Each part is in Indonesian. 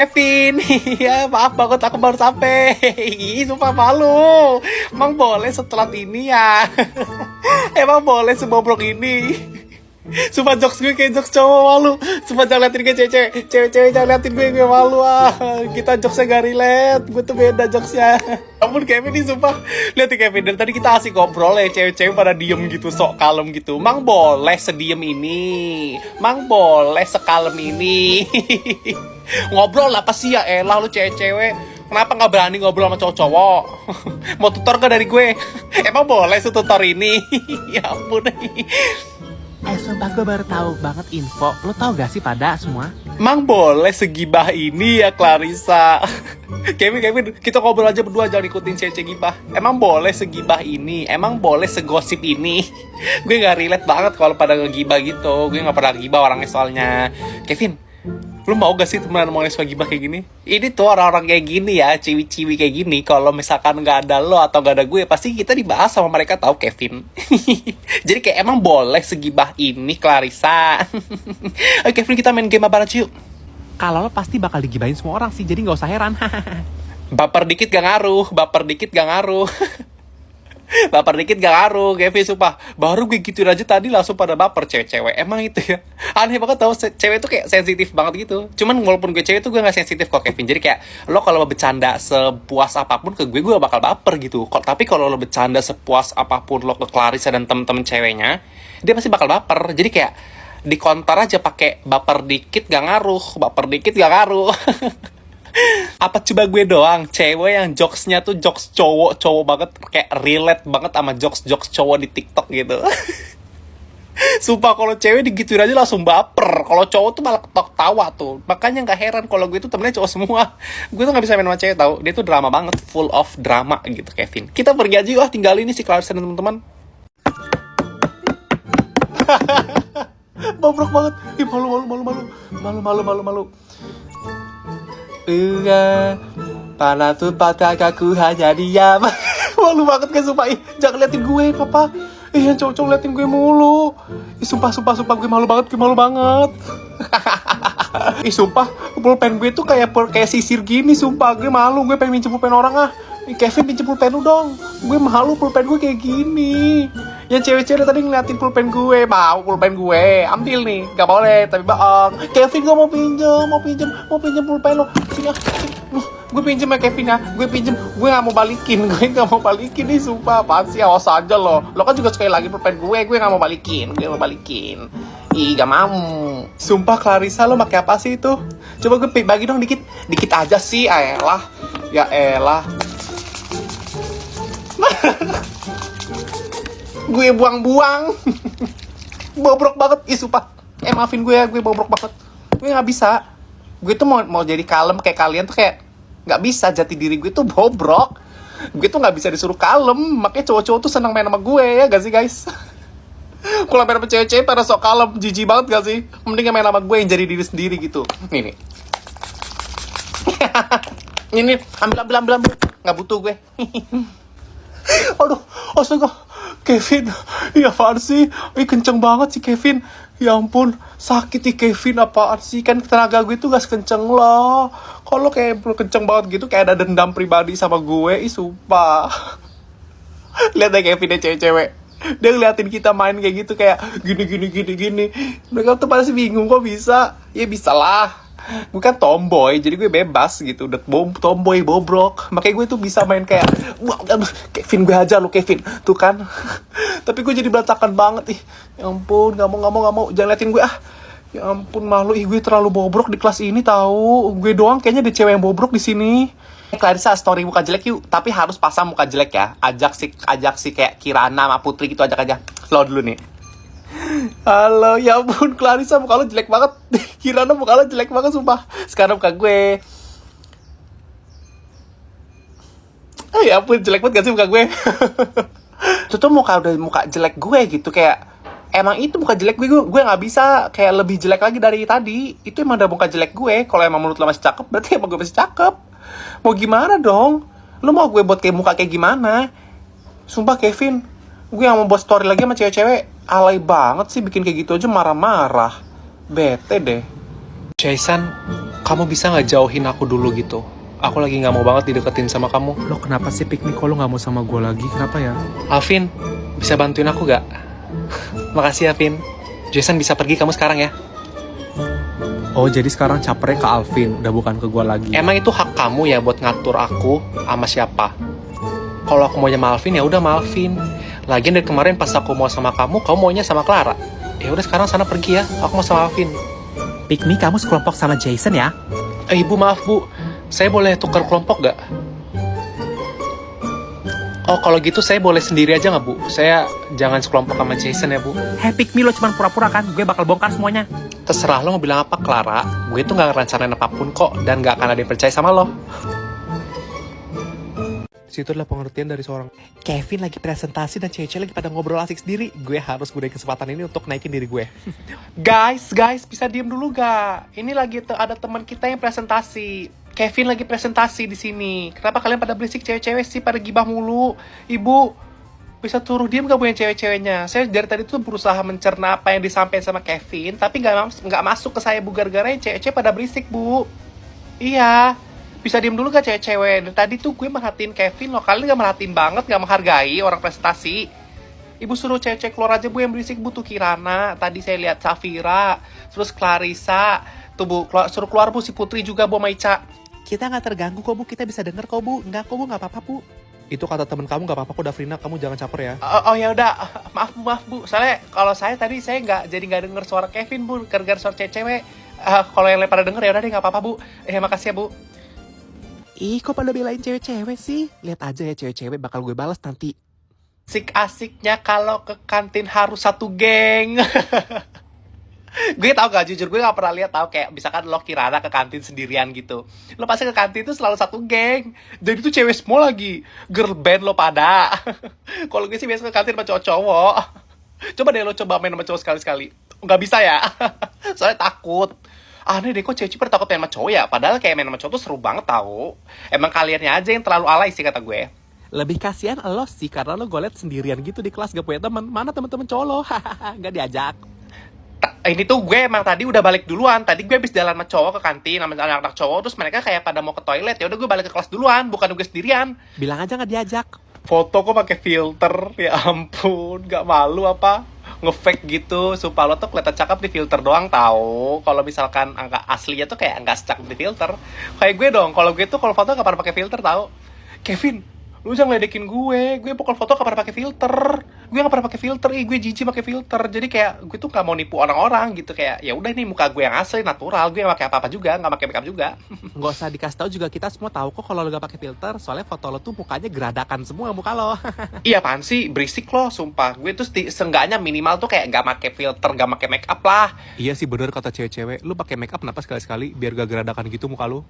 Kevin, iya maaf banget aku baru sampai. Ih, sumpah malu. Emang boleh setelah ini ya? Emang boleh sebobrok ini? Sumpah jokes gue kayak jokes cowok malu. Sumpah jangan liatin gue cewek-cewek. Cewek-cewek jangan liatin gue malu ah. Kita jokesnya gak relate. Gue tuh beda jokesnya. Ampun Kevin nih sumpah. Liatin Kevin dari tadi kita asik ngobrol ya. Cewek-cewek pada diem gitu, sok kalem gitu. Mang boleh sediem ini. Mang boleh sekalem ini. Ngobrol apa sih ya elah lu cewek-cewek. Kenapa gak berani ngobrol sama cowok-cowok? Mau tutor gak dari gue? Emang boleh tutor ini? Ya ampun. Sumpah gue baru tahu banget info. Lo tau gak sih pada semua? Mang boleh segibah ini ya Clarissa. Kevin, kita ngobrol aja berdua, jangan ikutin cece gibah. Emang boleh segibah ini? Emang boleh segosip ini? Gue gak relate banget kalau pada ngegibah gitu. Gue gak pernah gibah orangnya soalnya. Kevin, lu mau gak sih temenan sama orang yang suka gibah kayak gini? Ini tuh orang-orang kayak gini ya, ciwi-ciwi kayak gini. Kalau misalkan gak ada lo atau gak ada gue, pasti kita dibahas sama mereka, tahu Kevin. Jadi kayak emang boleh segibah ini Clarissa. Ayo Kevin, kita main game apa aja yuk. Kalau lo pasti bakal digibahin semua orang sih, jadi gak usah heran. Baper dikit gak ngaruh. Baper dikit gak ngaruh, Kevin, sumpah. Baru gue gituin aja tadi langsung pada baper cewek-cewek. Emang itu ya. Aneh banget tau, cewek tuh kayak sensitif banget gitu. Cuman walaupun gue cewek tuh gue gak sensitif kok, Kevin. Jadi kayak, lo kalau bercanda sepuas apapun ke gue bakal baper gitu. Tapi kalau lo bercanda sepuas apapun lo ke Clarissa dan temen-temen ceweknya, dia pasti bakal baper. Jadi kayak, di counter aja pakai baper dikit gak ngaruh. Apa coba gue doang cewek yang jokesnya tuh jokes cowok banget, kayak relate banget sama jokes cowok di TikTok gitu. Sumpah kalau cewek digituin aja langsung baper. Kalau cowok tuh malah ketawa tuh. Makanya gak heran kalau gue tuh temennya cowok semua. Gue tuh gak bisa main sama cewek tau. Dia tuh drama banget, full of drama gitu Kevin. Kita pergi aja yuk, tinggal ini si Clarissa dan teman-teman. Bobrok banget. Ih, malu. Panas tuh patah kaku hanya diam. Malu banget kan sumpah. Ih, jangan liatin gue papa. Yang cowok-cowok liatin gue mulu. Ih, sumpah gue malu banget. Ih, sumpah pulpen gue tuh kayak sisir gini. Sumpah gue malu. Gue pengen minjem pulpen orang ah. Kevin pinjem pulpen lu dong. Gue malu pulpen gue kayak gini. Yang cewek-cewek tadi ngeliatin pulpen gue. Mau pulpen gue, ambil nih. Gak boleh, tapi bohong. Kevin gue mau pinjem pulpen lo. Sini. Gue pinjem ya Kevin ya. Gue gak mau balikin nih sumpah. Apaan sih, awas aja lo. Lo kan juga sekali lagi pulpen gue gak mau balikin. Ih, gak mau. Sumpah Clarissa, lo pakai apa sih itu? Coba gue bagi dong dikit aja sih. Ya elah. Gue buang-buang. Bobrok banget. Ih sumpah, maafin gue ya, gue bobrok banget. Gue gak bisa. Gue tuh mau jadi kalem kayak kalian tuh kayak gak bisa. Jati diri gue tuh bobrok. Gue tuh gak bisa disuruh kalem. Makanya cowok-cowok tuh senang main sama gue ya gak sih guys? Kalau main sama cewek-cewek pada sok kalem, jijik banget gak sih? Mending main sama gue yang jadi diri sendiri gitu. Nih Ini ambil. Gak butuh gue. Aduh, astaga, Kevin, ya apaan sih? Kenceng banget sih Kevin. Ya ampun, sakit nih Kevin, apaan sih? Kan tenaga gue tuh gak sekenceng lo. Kalau kayak kenceng banget gitu, kayak ada dendam pribadi sama gue. Ih, sumpah. Lihat deh Kevin deh cewek-cewek. Dia ngeliatin kita main kayak gitu, kayak gini. Mereka tuh pasti bingung, kok bisa? Ya bisa lah. Gue kan tomboy, jadi gue bebas gitu. Udah tomboy bobrok. Makanya gue tuh bisa main kayak, wah, Kevin gue hajar lu Kevin. Tuh kan. Tapi gue jadi berantakan banget. Ih, ya ampun, gak mau. Jangan liatin gue ah. Ya ampun, malu. Ih, gue terlalu bobrok di kelas ini tahu. Gue doang kayaknya ada cewek yang bobrok di sini. Clarissa, story muka jelek yuk. Tapi harus pasang muka jelek ya. Ajak si kayak Kirana sama Putri gitu, ajak aja. Lo dulu nih. Halo, ya ampun Clarissa, muka lo jelek banget. Kirana muka lo jelek banget sumpah. Sekarang muka gue. Ya ampun, jelek banget gak sih muka gue? Itu tuh muka jelek gue gitu. Kayak emang itu muka jelek gue gak bisa kayak lebih jelek lagi dari tadi. Itu emang udah muka jelek gue. Kalau emang menurut lo masih cakep, berarti emang gue masih cakep. Mau gimana dong? Lo mau gue buat kayak muka kayak gimana? Sumpah Kevin, gue yang mau buat story lagi sama cewek-cewek. Alay banget sih bikin kayak gitu aja marah-marah. Bete deh. Jason, kamu bisa nggak jauhin aku dulu gitu? Aku lagi nggak mau banget dideketin sama kamu. Lo kenapa sih piknik kok lo gak mau sama gue lagi? Kenapa ya? Alvin, bisa bantuin aku gak? Makasih ya, Vin. Jason bisa pergi kamu sekarang ya. Oh jadi sekarang capernya ke Alvin, udah bukan ke gue lagi. Emang itu hak kamu ya buat ngatur aku sama siapa? Kalau aku maunya sama Alvin ya udah sama Alvin. Lagian dari kemarin pas aku mau sama kamu maunya sama Clara. Ya udah sekarang sana pergi ya, aku mau sama Alvin. Piknik kamu sekelompok sama Jason ya? Ibu maaf bu, saya boleh tukar kelompok gak? Oh kalau gitu saya boleh sendiri aja nggak bu? Saya jangan sekelompok sama Jason ya bu. Hey Pikmi lo cuma pura-pura kan? Gue bakal bongkar semuanya. Terserah lo mau bilang apa Clara, gue tuh gak ngerencanain apapun kok dan gak akan ada yang percaya sama lo. Situ adalah pengertian dari seorang Kevin lagi presentasi dan cewek-cewek lagi pada ngobrol asik sendiri. Gue harus gunain kesempatan ini untuk naikin diri gue. Guys, bisa diem dulu gak? Ini lagi ada teman kita yang presentasi. Kevin lagi presentasi di sini. Kenapa kalian pada berisik cewek-cewek sih, pada gibah mulu? Ibu, bisa turun diem gak bu yang cewek-ceweknya? Saya dari tadi tuh berusaha mencerna apa yang disampaikan sama Kevin, tapi nggak masuk ke saya bu, gara-gara yang cewek-cewek pada berisik bu. Iya, bisa diem dulu gak cewek-cewek? Dari tadi tuh gue merhatiin Kevin loh, kalian gak merhatiin banget, gak menghargai orang presentasi. Ibu suruh cewek-cewek keluar aja bu yang berisik bu, tuh Kirana, tadi saya lihat Safira, terus Clarissa, tuh bu, suruh keluar bu, si Putri juga bu, sama Ica. Kita gak terganggu kok bu, kita bisa denger kok bu. Enggak kok bu, gak apa-apa bu. Itu kata temen kamu gak apa-apa kok Davrina, kamu jangan caper ya. Oh ya udah, maaf bu. Soalnya kalau saya tadi saya nggak denger suara Kevin bu, gara-gara suara cewek. Kalau yang lain pada denger ya udah deh nggak apa-apa bu. Makasih ya bu. Ih kok pada belain cewek-cewek sih? Lihat aja ya cewek-cewek bakal gue balas nanti. Asik-asiknya kalau ke kantin harus satu geng. Gue tau gak, jujur gue gak pernah lihat tau kayak misalkan lo Kirana ke kantin sendirian gitu, lo pasti ke kantin tuh selalu satu geng, jadi tuh cewek semua lagi girl band lo pada. Kalau gue sih biasa ke kantin sama cowok-cowok. Coba deh lo coba main sama cowok sekali-sekali. Nggak bisa ya. Soalnya takut. Aneh deh kok cewek pada takut main sama cowok ya, padahal kayak main sama cowok tuh seru banget tau. Emang kaliannya aja yang terlalu alay sih kata gue. Lebih kasihan lo sih, karena lo gue liat sendirian gitu di kelas, gak punya teman. Mana teman-teman cowok lo? Gak diajak. Ini tuh gue emang tadi udah balik duluan. Tadi gue habis jalan sama cowok ke kantin sama anak-anak cowok, terus mereka kayak pada mau ke toilet. Ya udah gue balik ke kelas duluan, bukan gue sendirian. Bilang aja nggak diajak. Foto kok pakai filter, ya ampun, nggak malu apa? Nge-fake gitu, supaya lo tuh kelihatan cakep di filter doang tahu. Kalau misalkan angka aslinya tuh kayak nggak secakep di filter. Kayak gue dong, kalau gue tuh kalau foto nggak pernah pakai filter tahu. Kevin, lu jangan ledekin gue pokoknya foto gak pernah pakai filter. Gue gak pernah pakai filter, gue jijik pakai filter. Jadi kayak gue tuh gak mau nipu orang-orang gitu, kayak ya udah ini muka gue yang asli natural, gue gak pakai apa-apa juga, gak pakai makeup juga. Nggak usah dikasih tahu juga, kita semua tahu kok kalau lo gak pakai filter, soalnya foto lo tuh mukanya geradakan semua muka lo. Iya apaan sih, berisik lo, sumpah. Gue tuh seenggaknya minimal tuh kayak gak pakai filter, gak pakai makeup lah. Iya sih bener kata cewek-cewek, lu pakai makeup kenapa sekali-sekali biar gak geradakan gitu muka lo.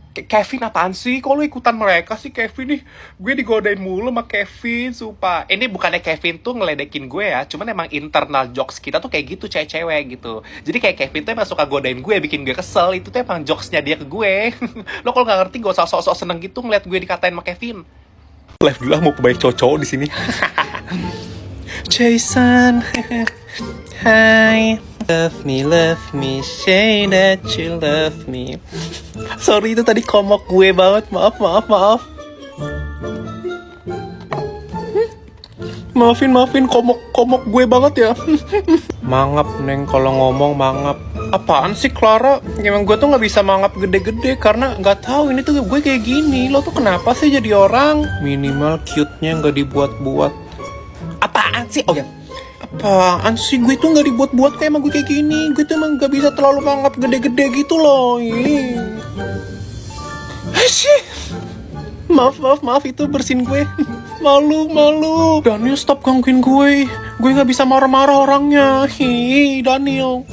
Kevin apaan sih? Kok lu ikutan mereka sih Kevin nih? Gue digodain mulu sama Kevin, sumpah. Ini bukannya Kevin tuh ngeledekin gue ya, cuman emang internal jokes kita tuh kayak gitu, cewek-cewek gitu. Jadi kayak Kevin tuh emang suka godain gue, bikin gue kesel. Itu tuh emang jokesnya dia ke gue. Lo kalau nggak ngerti gak usah sok-sok seneng gitu ngeliat gue dikatain sama Kevin. Live dulu lah, mau kebaik cowok di sini. Jason, hi. Love me, say that you love me. Sorry itu tadi komok gue banget, maaf. Maafin komok gue banget ya. Mangap neng kalau ngomong mangap. Apaan sih Clara? Emang gue tuh nggak bisa mangap gede-gede karena nggak tahu ini tuh gue kayak gini. Lo tuh kenapa sih jadi orang? Minimal cute-nya nggak dibuat-buat. Apaan sih? Oh ya. Apaan sih, gue tuh gak dibuat-buat kayak emang gue kayak gini. Gue tuh emang gak bisa terlalu mangap gede-gede gitu loh. Maaf itu bersin gue. Malu. Daniel stop gangguin gue. Gue gak bisa marah-marah orangnya. Daniel.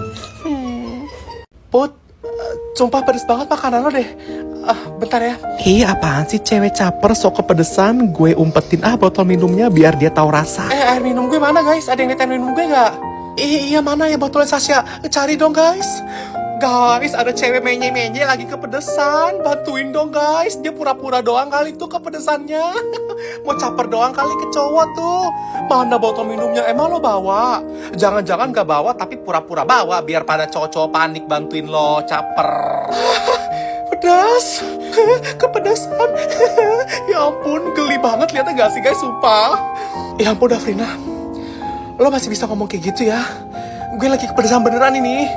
Put, sumpah pedes banget makanan lo deh. Bentar ya. Apaan sih cewek caper sok kepedesan. Gue umpetin botol minumnya biar dia tahu rasa. Air minum gue mana guys? Ada yang liat air minum gue gak? Iya mana ya botolnya Sasha? Cari dong guys. Guys, ada cewek menye-menye lagi kepedesan. Bantuin dong guys, dia pura-pura doang kali tuh kepedesannya. Mau caper doang kali ke cowok tuh. Mana botol minumnya, emang lo bawa? Jangan-jangan gak bawa tapi pura-pura bawa biar pada cowok-cowok panik bantuin lo caper. Pedas, kepedesan. Ya ampun, geli banget lihatnya gak sih guys, sumpah. Ya ampun Dafrina, lo masih bisa ngomong kayak gitu ya? Gue lagi kepedesan beneran ini.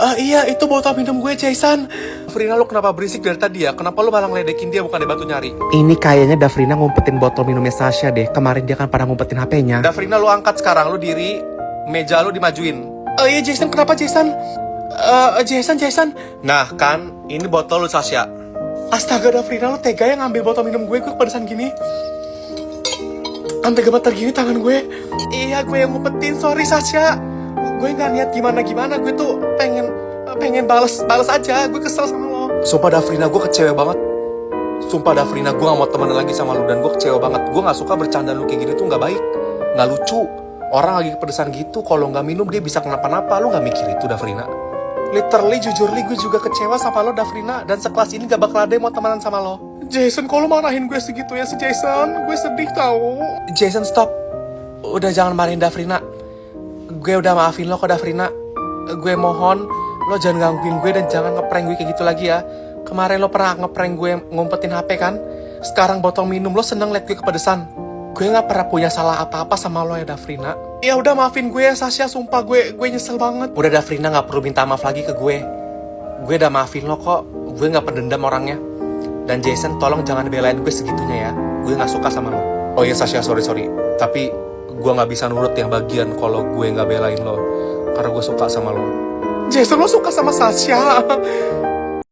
Iya, itu botol minum gue, Jason. Dafrina, lo kenapa berisik dari tadi ya? Kenapa lo malah ngeledekin dia bukan bantu nyari? Ini kayaknya Dafrina ngumpetin botol minumnya Sasha deh. Kemarin dia kan pada ngumpetin HP-nya. Dafrina, lo angkat sekarang, lo diri, meja lo dimajuin. Iya, Jason, kenapa Jason? Jason. Nah, kan, ini botol lo, Sasha. Astaga, Dafrina, lo tega ya ngambil botol minum gue kepedesan gini? Sampai gemeter gini tangan gue. Iya, gue yang ngumpetin, sorry Sasha. Gue gak niat gimana-gimana, gue tuh pengen balas aja, gue kesel sama lo. Sumpah Dafrina, gue kecewa banget. Sumpah Dafrina, gue gak mau temenan lagi sama lo dan gue kecewa banget. Gue gak suka bercanda lu kayak gini tuh gak baik, gak lucu. Orang lagi kepedesan gitu, kalau gak minum dia bisa kenapa-napa. Lu gak mikir itu Dafrina? Literally, jujurly gue juga kecewa sama lo Dafrina. Dan sekelas ini gak bakal ada yang mau temenan sama lo. Jason, kok lo marahin gue segitu ya si Jason? Gue sedih tau. Jason, stop. Udah jangan marahin Dafrina. Gue udah maafin lo kok Dafrina. Gue mohon lo jangan gangguin gue dan jangan ngeprank gue kayak gitu lagi ya. Kemarin lo pernah ngeprank gue ngumpetin HP kan? Sekarang botol minum lo seneng liat gue kepedesan. Gue gak pernah punya salah apa-apa sama lo ya Dafrina. Ya udah maafin gue ya Sasha, sumpah gue nyesel banget. Udah Dafrina gak perlu minta maaf lagi ke gue. Gue udah maafin lo kok. Gue gak pendendam orangnya. Dan Jason tolong jangan belain gue segitunya ya. Gue gak suka sama lo. Oh iya Sasha, sorry. Tapi gue gak bisa nurut yang bagian kalau gue gak belain lo. Karena gue suka sama lo. Jason, lo suka sama Sasha?